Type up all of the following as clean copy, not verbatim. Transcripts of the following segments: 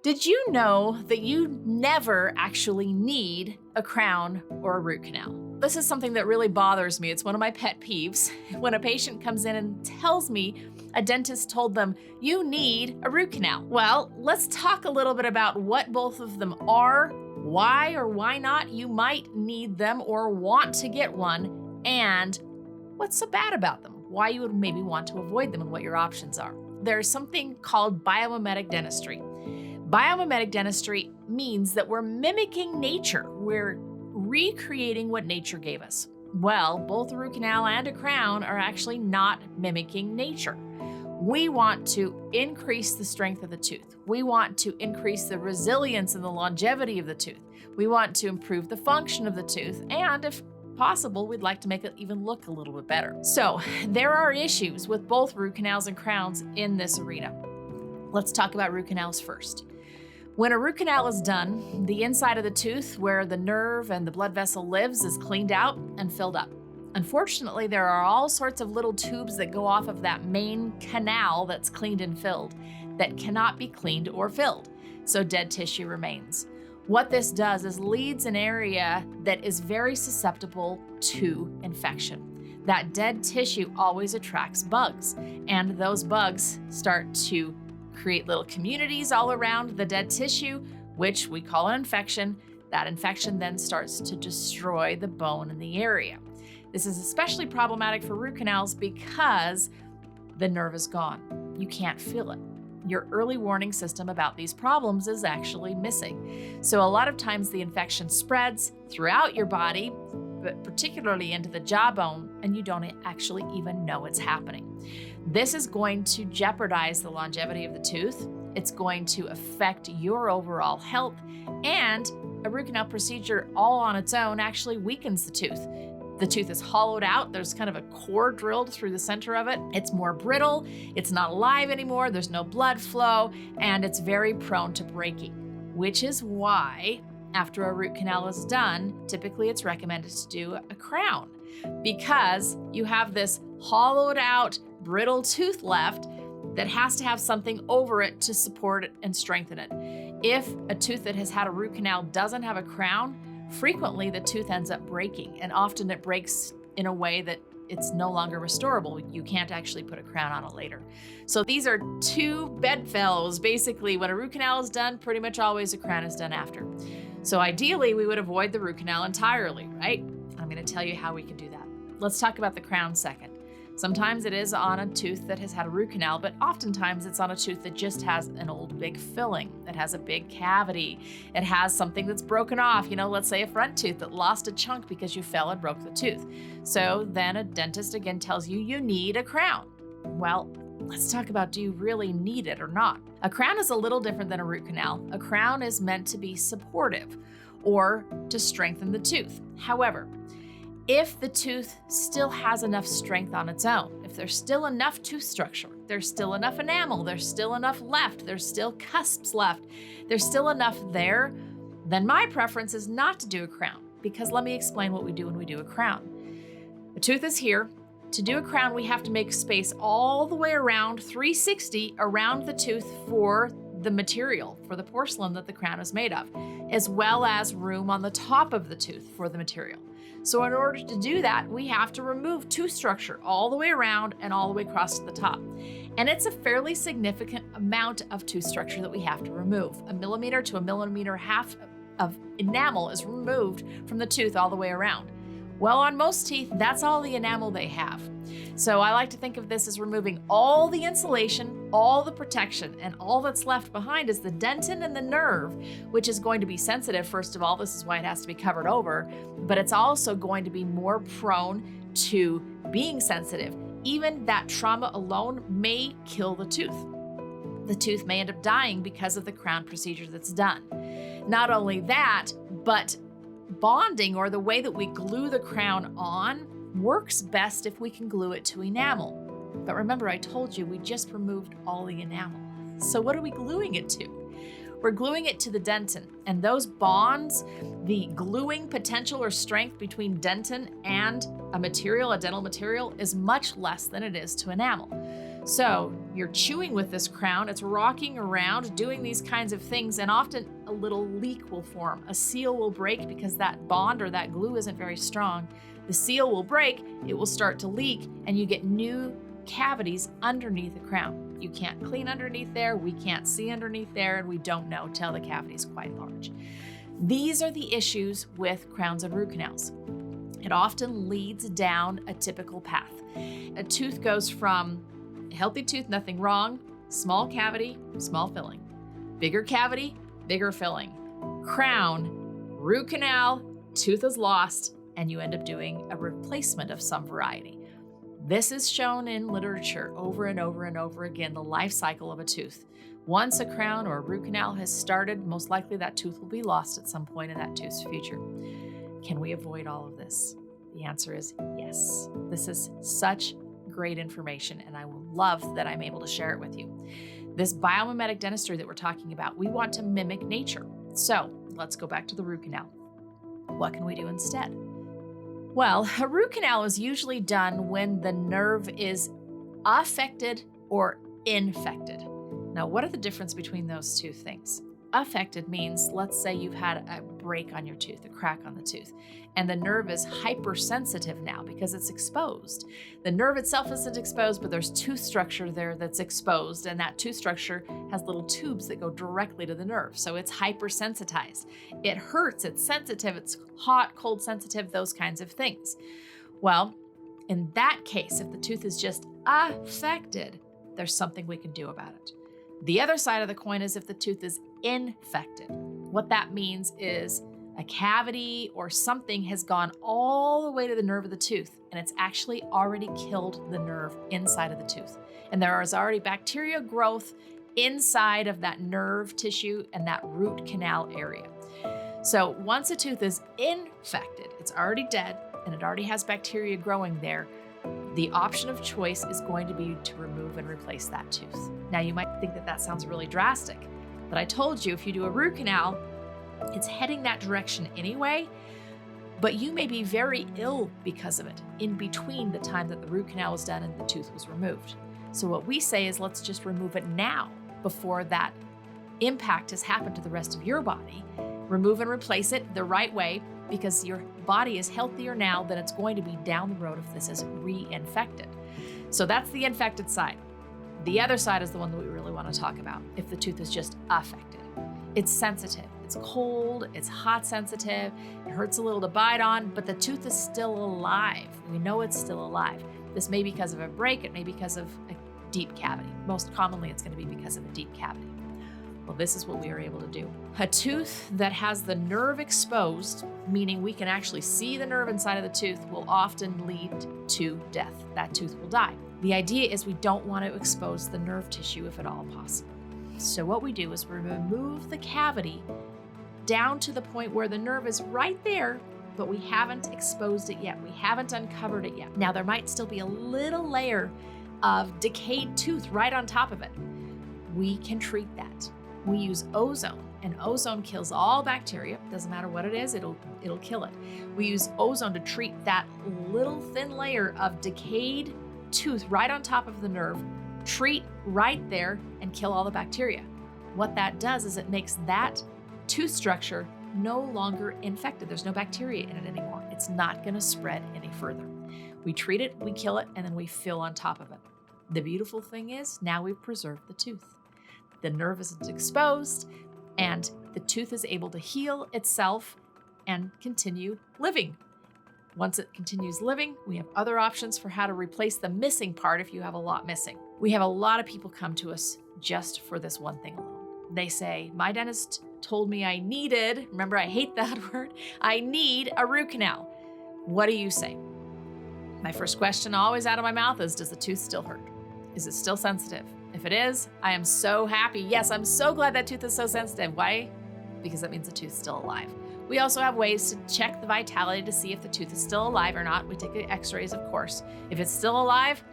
Did you know that you never actually need a crown or a root canal? This is something that really bothers me. It's one of my pet peeves. When a patient comes in and tells me a dentist told them, you need a root canal. Well, let's talk a little bit about what both of them are, why or why not you might need them or want to get one, and what's so bad about them, why you would maybe want to avoid them and what your options are. There's something called biomimetic dentistry. Biomimetic dentistry means that we're mimicking nature. We're recreating what nature gave us. Well, both a root canal and a crown are actually not mimicking nature. We want to increase the strength of the tooth. We want to increase the resilience and the longevity of the tooth. We want to improve the function of the tooth, and if possible, we'd like to make it even look a little bit better. So there are issues with both root canals and crowns in this arena. Let's talk about root canals first. When a root canal is done, the inside of the tooth where the nerve and the blood vessel lives is cleaned out and filled up. Unfortunately, there are all sorts of little tubes that go off of that main canal that's cleaned and filled that cannot be cleaned or filled, so dead tissue remains. What this does is leads an area that is very susceptible to infection. That dead tissue always attracts bugs, and those bugs start to create little communities all around the dead tissue, which we call an infection. That infection then starts to destroy the bone in the area. This is especially problematic for root canals because the nerve is gone. You can't feel it. Your early warning system about these problems is actually missing. So a lot of times the infection spreads throughout your body, but particularly into the jawbone, and you don't actually even know it's happening. This is going to jeopardize the longevity of the tooth. It's going to affect your overall health, and a root canal procedure all on its own actually weakens the tooth. The tooth is hollowed out. There's kind of a core drilled through the center of it. It's more brittle. It's not alive anymore. There's no blood flow, and it's very prone to breaking, which is why after a root canal is done, typically it's recommended to do a crown because you have this hollowed out, brittle tooth left that has to have something over it to support it and strengthen it. If a tooth that has had a root canal doesn't have a crown, frequently the tooth ends up breaking, and often it breaks in a way that it's no longer restorable. You can't actually put a crown on it later. So these are two bedfellows. Basically, when a root canal is done, pretty much always a crown is done after. So ideally, we would avoid the root canal entirely, right? I'm going to tell you how we can do that. Let's talk about the crown second. Sometimes it is on a tooth that has had a root canal, but oftentimes it's on a tooth that just has an old big filling. It has a big cavity. It has something that's broken off. Let's say a front tooth that lost a chunk because you fell and broke the tooth. So then a dentist again tells you you need a crown. Well, let's talk about, do you really need it or not? A crown is a little different than a root canal. A crown is meant to be supportive or to strengthen the tooth. However, if the tooth still has enough strength on its own, if there's still enough tooth structure, there's still enough enamel, there's still enough left, there's still cusps left, there's still enough there, then my preference is not to do a crown, because let me explain what we do when we do a crown. The tooth is here. To do a crown, we have to make space all the way around 360 around the tooth for the material, for the porcelain that the crown is made of, as well as room on the top of the tooth for the material. So in order to do that, we have to remove tooth structure all the way around and all the way across to the top. And it's a fairly significant amount of tooth structure that we have to remove. 1 millimeter to 1.5 millimeters of enamel is removed from the tooth all the way around. Well, on most teeth, that's all the enamel they have. So I like to think of this as removing all the insulation, all the protection, and all that's left behind is the dentin and the nerve, which is going to be sensitive. First of all, this is why it has to be covered over, but it's also going to be more prone to being sensitive. Even that trauma alone may kill the tooth. The tooth may end up dying because of the crown procedure that's done. Not only that, but bonding, or the way that we glue the crown on, works best if we can glue it to enamel. But remember, I told you we just removed all the enamel. So what are we gluing it to? We're gluing it to the dentin, and those bonds, the gluing potential or strength between dentin and a dental material, is much less than it is to enamel. So you're chewing with this crown, it's rocking around, doing these kinds of things, and often a little leak will form. A seal will break because that bond or that glue isn't very strong. The seal will break, it will start to leak, and you get new cavities underneath the crown. You can't clean underneath there, we can't see underneath there, and we don't know till the cavity is quite large. These are the issues with crowns and root canals. It often leads down a typical path. A tooth goes from healthy tooth, nothing wrong, small cavity, small filling. Bigger cavity, bigger filling. Crown, root canal, tooth is lost, and you end up doing a replacement of some variety. This is shown in literature over and over and over again, the life cycle of a tooth. Once a crown or a root canal has started, most likely that tooth will be lost at some point in that tooth's future. Can we avoid all of this? The answer is yes. This is such great information, and I will love that I'm able to share it with you. This biomimetic dentistry that we're talking about, we want to mimic nature. So let's go back to the root canal. What can we do instead? Well, a root canal is usually done when the nerve is affected or infected. Now, what are the difference between those two things? Affected means, let's say you've had a break on your tooth, a crack on the tooth, and the nerve is hypersensitive now because it's exposed. The nerve itself isn't exposed, but there's tooth structure there that's exposed, and that tooth structure has little tubes that go directly to the nerve, so it's hypersensitized. It hurts, it's sensitive, it's hot, cold sensitive, those kinds of things. Well, in that case, if the tooth is just affected, there's something we can do about it. The other side of the coin is if the tooth is infected. What that means is a cavity or something has gone all the way to the nerve of the tooth, and it's actually already killed the nerve inside of the tooth. And there is already bacteria growth inside of that nerve tissue and that root canal area. So once a tooth is infected, it's already dead and it already has bacteria growing there. The option of choice is going to be to remove and replace that tooth. Now, you might think that that sounds really drastic, but I told you if you do a root canal, it's heading that direction anyway, but you may be very ill because of it in between the time that the root canal was done and the tooth was removed. So what we say is let's just remove it now before that impact has happened to the rest of your body. Remove and replace it the right way, because your body is healthier now than it's going to be down the road if this is reinfected. So that's the infected side. The other side is the one that we really want to talk about. If the tooth is just affected, it's sensitive, it's cold, it's hot sensitive, it hurts a little to bite on, but the tooth is still alive. We know it's still alive. This may be because of a break, it may be because of a deep cavity. Most commonly, it's going to be because of a deep cavity. Well, this is what we are able to do. A tooth that has the nerve exposed, meaning we can actually see the nerve inside of the tooth, will often lead to death. That tooth will die. The idea is we don't want to expose the nerve tissue if at all possible. So what we do is we remove the cavity down to the point where the nerve is right there, but we haven't exposed it yet. We haven't uncovered it yet. Now, there might still be a little layer of decayed tooth right on top of it. We can treat that. We use ozone, and ozone kills all bacteria. Doesn't matter what it is, it'll kill it. We use ozone to treat that little thin layer of decayed tooth right on top of the nerve, treat right there, and kill all the bacteria. What that does is it makes that tooth structure no longer infected. There's no bacteria in it anymore. It's not going to spread any further. We treat it, we kill it, and then we fill on top of it. The beautiful thing is now we've preserved the tooth. The nerve isn't exposed, and the tooth is able to heal itself and continue living. Once it continues living, we have other options for how to replace the missing part if you have a lot missing. We have a lot of people come to us just for this one thing alone. They say, my dentist told me I needed, remember I hate that word, I need a root canal. What do you say? My first question always out of my mouth is, does the tooth still hurt? Is it still sensitive? If it is, I am so happy. Yes, I'm so glad that tooth is so sensitive. Why? Because that means the tooth's still alive. We also have ways to check the vitality to see if the tooth is still alive or not. We take the x-rays, of course. If it's still alive,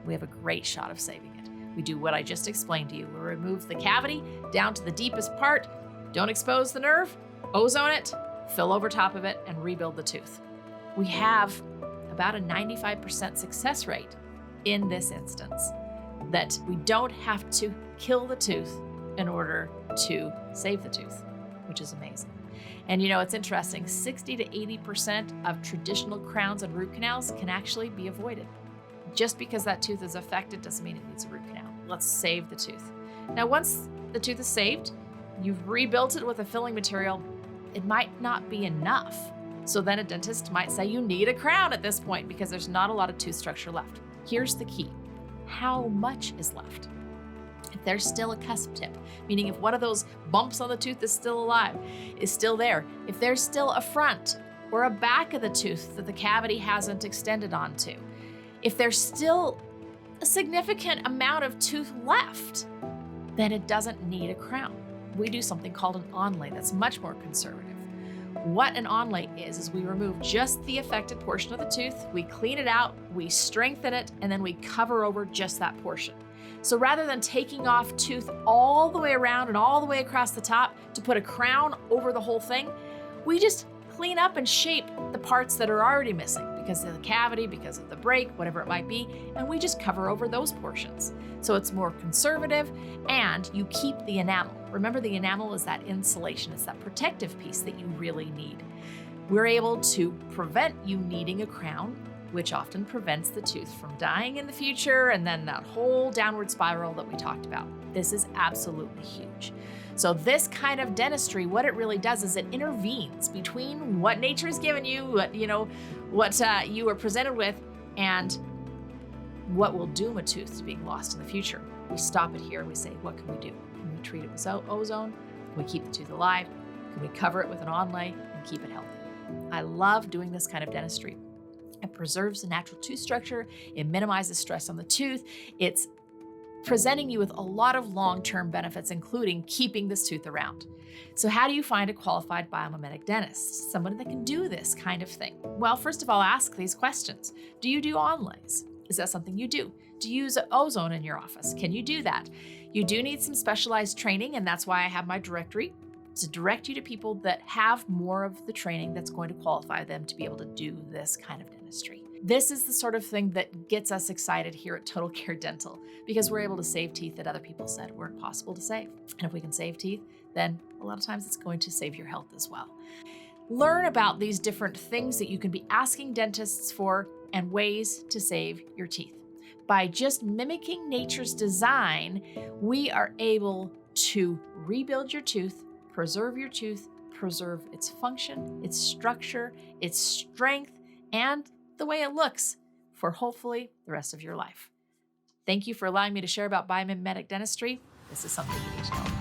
we have a great shot of saving it. We do what I just explained to you. We remove the cavity down to the deepest part, don't expose the nerve, ozone it, fill over top of it, and rebuild the tooth. We have about a 95% success rate in this instance. that we don't have to kill the tooth in order to save the tooth, which is amazing. And you know, it's interesting, 60 to 80% of traditional crowns and root canals can actually be avoided. Just because that tooth is affected doesn't mean it needs a root canal. Let's save the tooth. Now, once the tooth is saved, you've rebuilt it with a filling material, it might not be enough. So then a dentist might say you need a crown at this point because there's not a lot of tooth structure left. Here's the key. How much is left? If there's still a cusp tip, meaning if one of those bumps on the tooth is still alive, is still there, if there's still a front or a back of the tooth that the cavity hasn't extended onto, if there's still a significant amount of tooth left, then it doesn't need a crown. We do something called an onlay that's much more conservative. What an onlay is we remove just the affected portion of the tooth, we clean it out, we strengthen it, and then we cover over just that portion. So rather than taking off tooth all the way around and all the way across the top to put a crown over the whole thing, we just clean up and shape the parts that are already missing because of the cavity, because of the break, whatever it might be, and we just cover over those portions. So it's more conservative and you keep the enamel. Remember, the enamel is that insulation, it's that protective piece that you really need. We're able to prevent you needing a crown, which often prevents the tooth from dying in the future, and then that whole downward spiral that we talked about. This is absolutely huge. So this kind of dentistry, what it really does is it intervenes between what nature has given you, what you were presented with, and what will doom a tooth to being lost in the future. We stop it here and we say, what can we do? Can we treat it with ozone? Can we keep the tooth alive? Can we cover it with an onlay and keep it healthy? I love doing this kind of dentistry. It preserves the natural tooth structure. It minimizes stress on the tooth. It's presenting you with a lot of long-term benefits, including keeping this tooth around. So how do you find a qualified biomimetic dentist? Somebody that can do this kind of thing? Well, first of all, ask these questions. Do you do onlays? Is that something you do? Do you use ozone in your office? Can you do that? You do need some specialized training, and that's why I have my directory to direct you to people that have more of the training that's going to qualify them to be able to do this kind of dentistry. This is the sort of thing that gets us excited here at Total Care Dental because we're able to save teeth that other people said weren't possible to save. And if we can save teeth, then a lot of times it's going to save your health as well. Learn about these different things that you can be asking dentists for and ways to save your teeth. By just mimicking nature's design, we are able to rebuild your tooth, preserve your tooth, preserve its function, its structure, its strength, and the way it looks for hopefully the rest of your life. Thank you for allowing me to share about biomimetic dentistry. This is something you need to know.